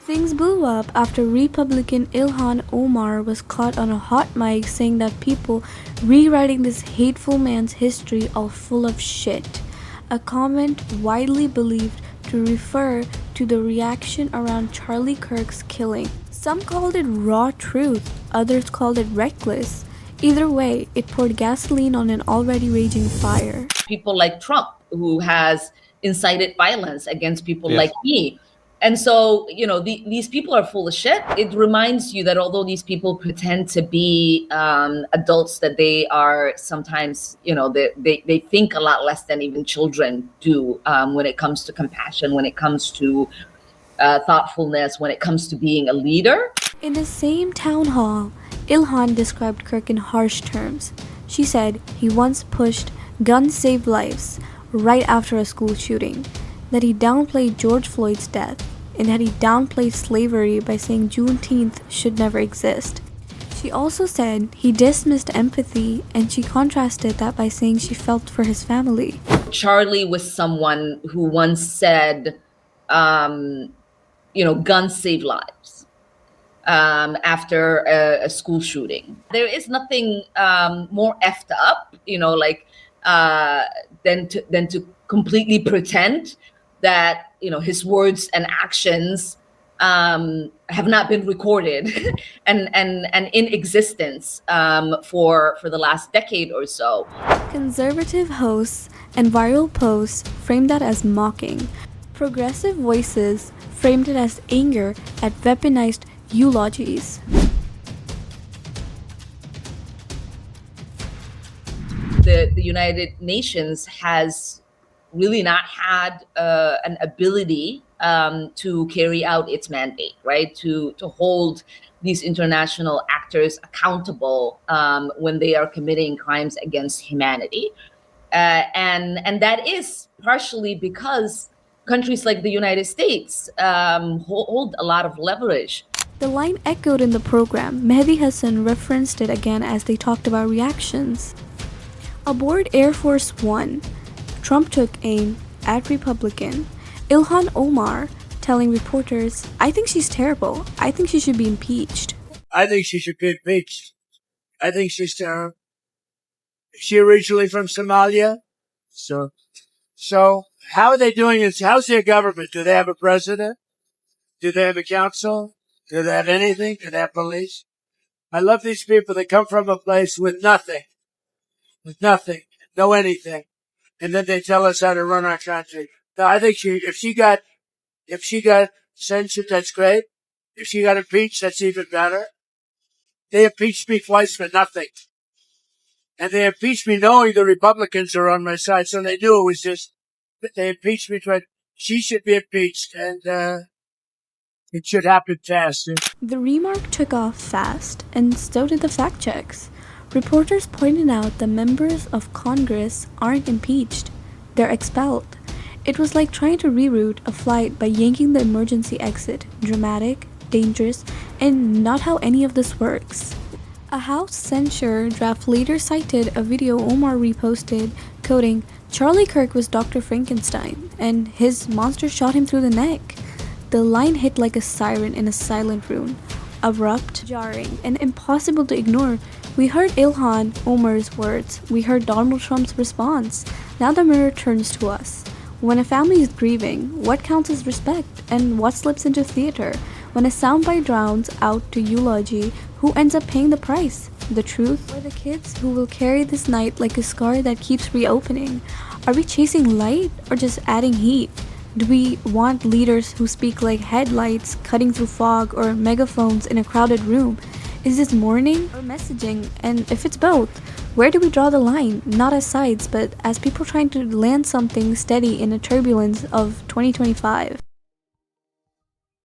Things blew up after Republican Ilhan Omar was caught on a hot mic saying that people rewriting this hateful man's history are full of shit, a comment widely believed to refer to the reaction around Charlie Kirk's killing. Some called it raw truth, others called it reckless. Either way, it poured gasoline on an already raging fire. People like Trump, who has incited violence against people like me. And so, these people are full of shit. It reminds you that although these people pretend to be adults, that they are sometimes, they think a lot less than even children do when it comes to compassion, when it comes to thoughtfulness, when it comes to being a leader. In the same town hall, Ilhan described Kirk in harsh terms. She said he once pushed "guns save lives" right after a school shooting, that he downplayed George Floyd's death, and that he downplayed slavery by saying Juneteenth should never exist. She also said he dismissed empathy, and she contrasted that by saying she felt for his family. Charlie was someone who once said, guns save lives after a school shooting. There is nothing more effed up, than to completely pretend that his words and actions have not been recorded and in existence for the last decade or so. Conservative hosts and viral posts framed that as mocking. Progressive voices framed it as anger at weaponized eulogies. The United Nations has really not had an ability to carry out its mandate, right? To hold these international actors accountable when they are committing crimes against humanity. And that is partially because countries like the United States hold a lot of leverage. The line echoed in the program. Mehdi Hassan referenced it again as they talked about reactions. Aboard Air Force One, Trump took aim at Republican Ilhan Omar, telling reporters, "I think she's terrible. I think she should be impeached." I think she should be impeached. I think she's terrible. Is she originally from Somalia? So how are they doing this? How's their government? Do they have a president? Do they have a council? Do they have anything? Do they have police? I love these people that come from a place with nothing, no anything. And then they tell us how to run our country. No, I think if she got censured, that's great. If she got impeached, that's even better. They impeached me twice for nothing. And they impeached me knowing the Republicans are on my side. So they knew it was just, they impeached me twice. She should be impeached, and it should happen fast. The remark took off fast, and so did the fact checks. Reporters pointed out that members of Congress aren't impeached, they're expelled. It was like trying to reroute a flight by yanking the emergency exit. Dramatic, dangerous, and not how any of this works. A House censure draft later cited a video Omar reposted, quoting, "Charlie Kirk was Dr. Frankenstein, and his monster shot him through the neck." The line hit like a siren in a silent room. Abrupt, jarring, and impossible to ignore. We heard Ilhan Omar's words. We heard Donald Trump's response. Now the mirror turns to us. When a family is grieving, what counts as respect, and what slips into theater? When a soundbite drowns out to eulogy, who ends up paying the price? The truth, or the kids who will carry this night like a scar that keeps reopening? Are we chasing light, or just adding heat? Do we want leaders who speak like headlights cutting through fog, or megaphones in a crowded room? Is this mourning or messaging? And if it's both, where do we draw the line? Not as sides, but as people trying to land something steady in a turbulence of 2025.